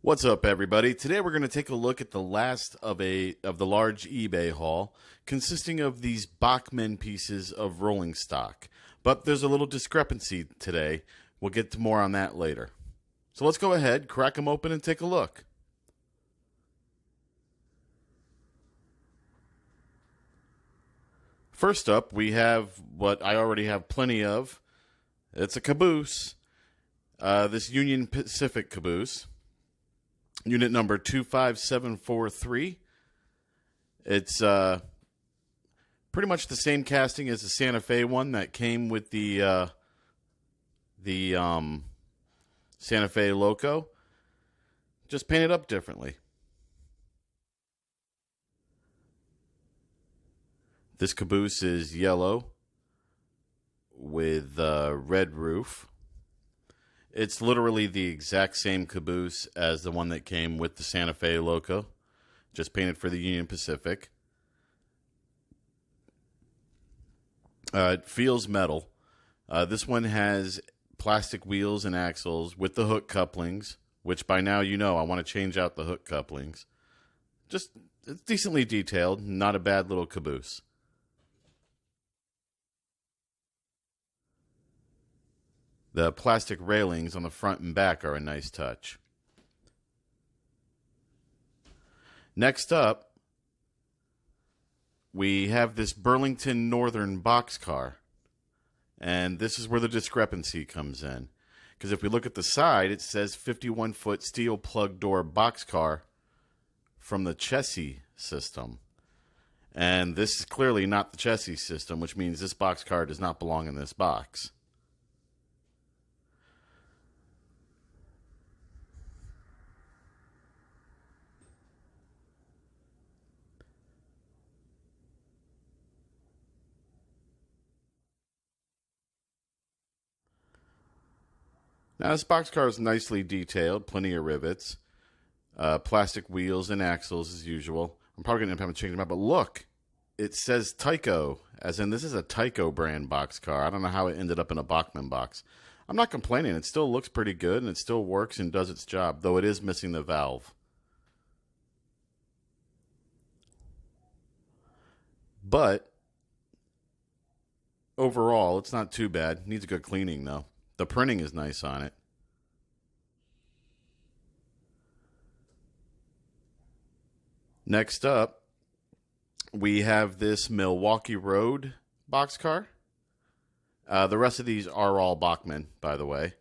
What's up, everybody? Today we're going to take a look at the last of the large eBay haul, consisting of these Bachmann pieces of rolling stock. But there's a little discrepancy today. We'll get to more on that later. So let's go ahead, crack them open, and take a look. First up, we have what I already have plenty of. It's a caboose. This Union Pacific caboose. Unit number 25743. It's pretty much the same casting as the Santa Fe one that came with the Santa Fe Loco, just painted up differently. This caboose is yellow with red roof. It's literally the exact same caboose as the one that came with the Santa Fe Loco, just painted for the Union Pacific. It feels metal. This one has plastic wheels and axles with the hook couplings, which by now you know I want to change out the hook couplings. Just it's decently detailed, not a bad little caboose. The plastic railings on the front and back are a nice touch. Next up, we have this Burlington Northern boxcar. And this is where the discrepancy comes in. Because if we look at the side, it says 51-foot steel plug door boxcar from the chassis system. And this is clearly not the chassis system, which means this boxcar does not belong in this box. Now, this boxcar is nicely detailed, plenty of rivets, plastic wheels and axles as usual. I'm probably going to have to change them out, but look, it says Tyco, as in this is a Tyco brand boxcar. I don't know how it ended up in a Bachmann box. I'm not complaining. It still looks pretty good, and it still works and does its job, though it is missing the valve. But overall, it's not too bad. Needs a good cleaning, though. The printing is nice on it. Next up, we have this Milwaukee Road boxcar. The rest of these are all Bachmann, by the way.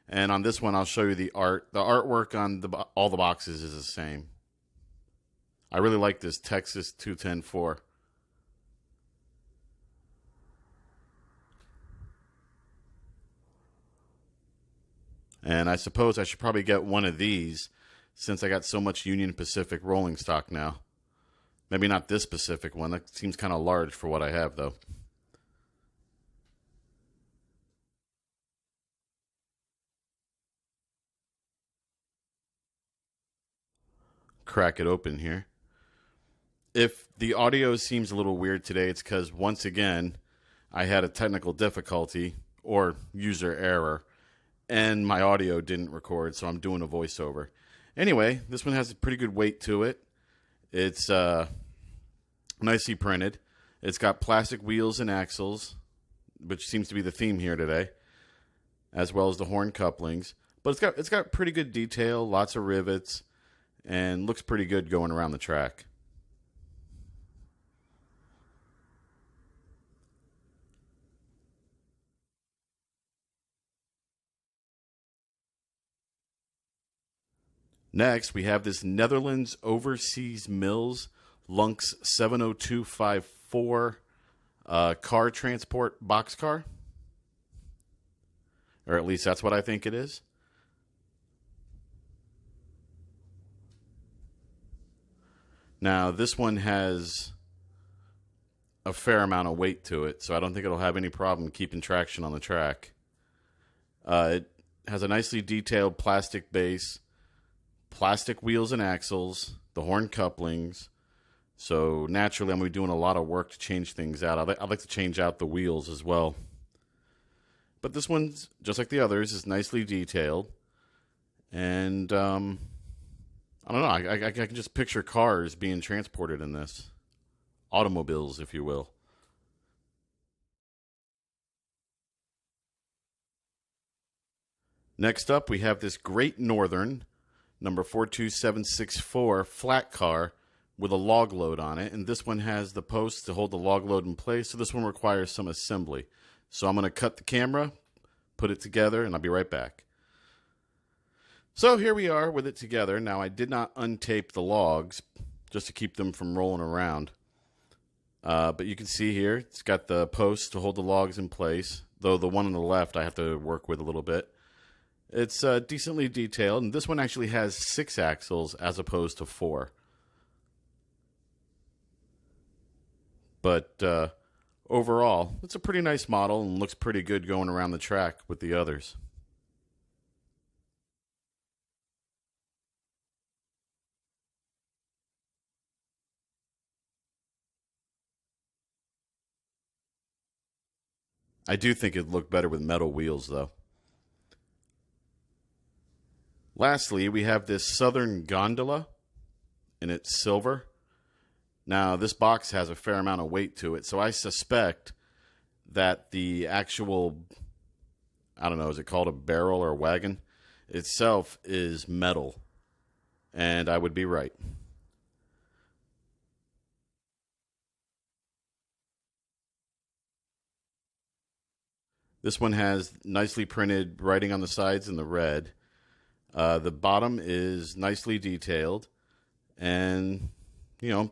And on this one, I'll show you the art. The artwork on all the boxes is the same. I really like this Texas 210-4. And I suppose I should probably get one of these since I got so much Union Pacific rolling stock now. Maybe not this specific one. That seems kind of large for what I have, though. Crack it open here. If the audio seems a little weird today, it's because, once again, I had a technical difficulty or user error, and my audio didn't record, so I'm doing a voiceover. Anyway, this one has a pretty good weight to it. It's nicely printed. It's got plastic wheels and axles, which seems to be the theme here today, as well as the horn couplings. But it's got pretty good detail, lots of rivets, and looks pretty good going around the track. Next, we have this Netherlands Overseas Mills Lunks 70254 car transport boxcar. Or at least that's what I think it is. Now, this one has a fair amount of weight to it, so I don't think it'll have any problem keeping traction on the track. It has a nicely detailed plastic base, plastic wheels and axles, the horn couplings. So naturally, I'm going to be doing a lot of work to change things out. I'd like to change out the wheels as well. But this one's, just like the others, is nicely detailed. And I don't know. I can just picture cars being transported in this. Automobiles, if you will. Next up, we have this Great Northern number 42764 flat car with a log load on it. And this one has the posts to hold the log load in place. So this one requires some assembly. So I'm going to cut the camera, put it together, and I'll be right back. So here we are with it together. Now I did not untape the logs just to keep them from rolling around. But you can see here, it's got the posts to hold the logs in place. Though the one on the left I have to work with a little bit. It's decently detailed, and this one actually has 6 axles as opposed to 4. But overall, it's a pretty nice model and looks pretty good going around the track with the others. I do think it'd look better with metal wheels, though. Lastly, we have this Southern Gondola, and it's silver. Now, this box has a fair amount of weight to it, so I suspect that the actual, I don't know, is it called a barrel or a wagon, itself is metal. And I would be right. This one has nicely printed writing on the sides in the red. The bottom is nicely detailed, and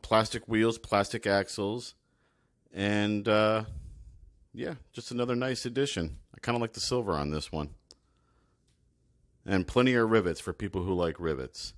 plastic wheels, plastic axles, and yeah, just another nice addition. I kind of like the silver on this one, and plenty of rivets for people who like rivets.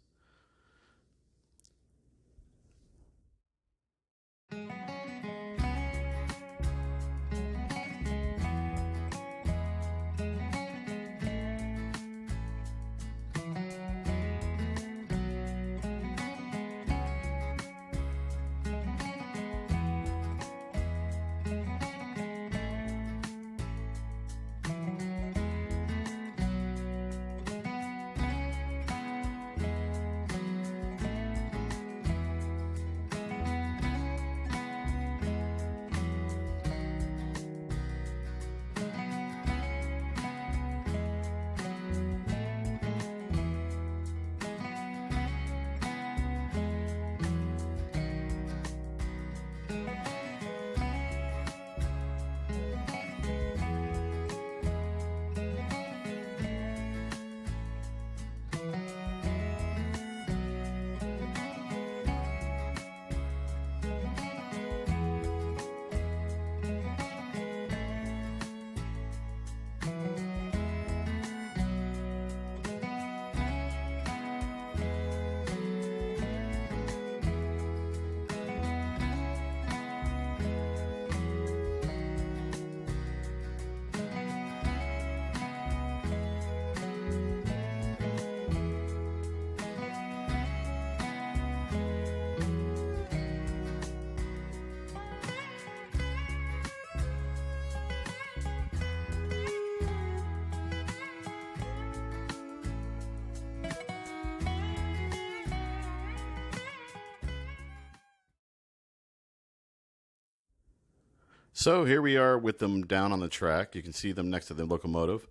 So here we are with them down on the track. You can see them next to the locomotive.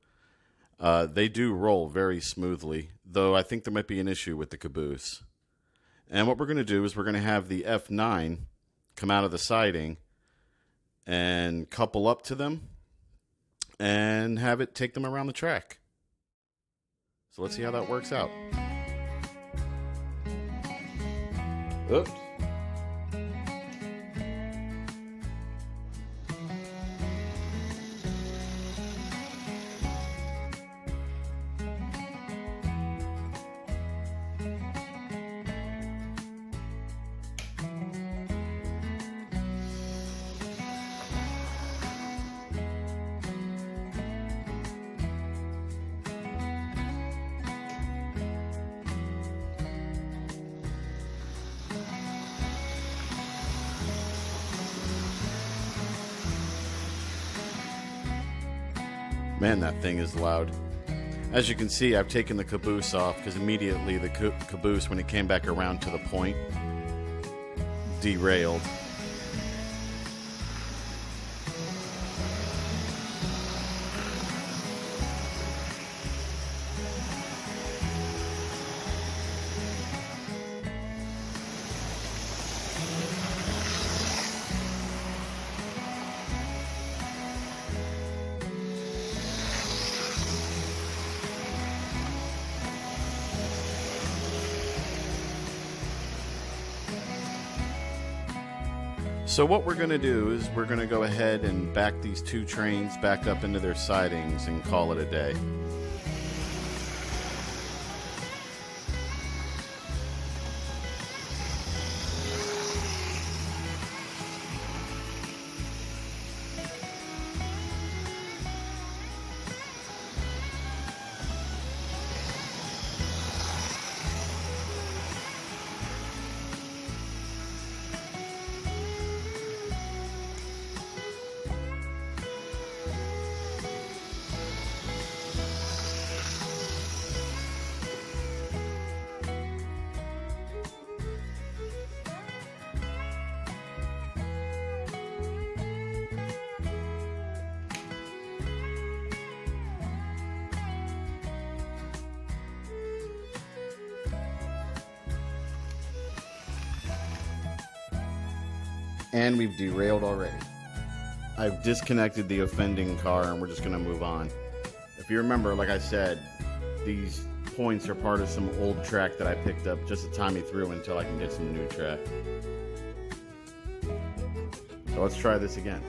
They do roll very smoothly, though I think there might be an issue with the caboose. And what we're going to do is we're going to have the F9 come out of the siding and couple up to them and have it take them around the track. So let's see how that works out. Oops. Man, that thing is loud. As you can see, I've taken the caboose off because immediately the caboose, when it came back around to the point, derailed. So what we're going to do is we're going to go ahead and back these two trains back up into their sidings and call it a day. And we've derailed already. I've disconnected the offending car and we're just going to move on. If you remember, like I said, these points are part of some old track that I picked up just to tie me through until I can get some new track. So let's try this again.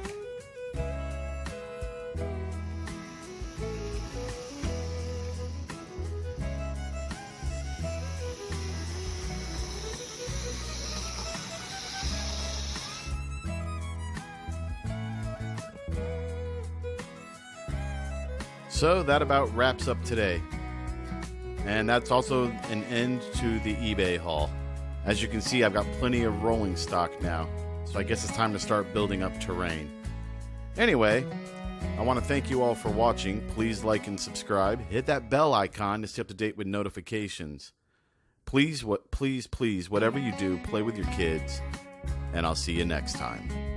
So that about wraps up today. And that's also an end to the eBay haul. As you can see, I've got plenty of rolling stock now. So I guess it's time to start building up terrain. Anyway, I want to thank you all for watching. Please like and subscribe. Hit that bell icon to stay up to date with notifications. Please, whatever you do, play with your kids. And I'll see you next time.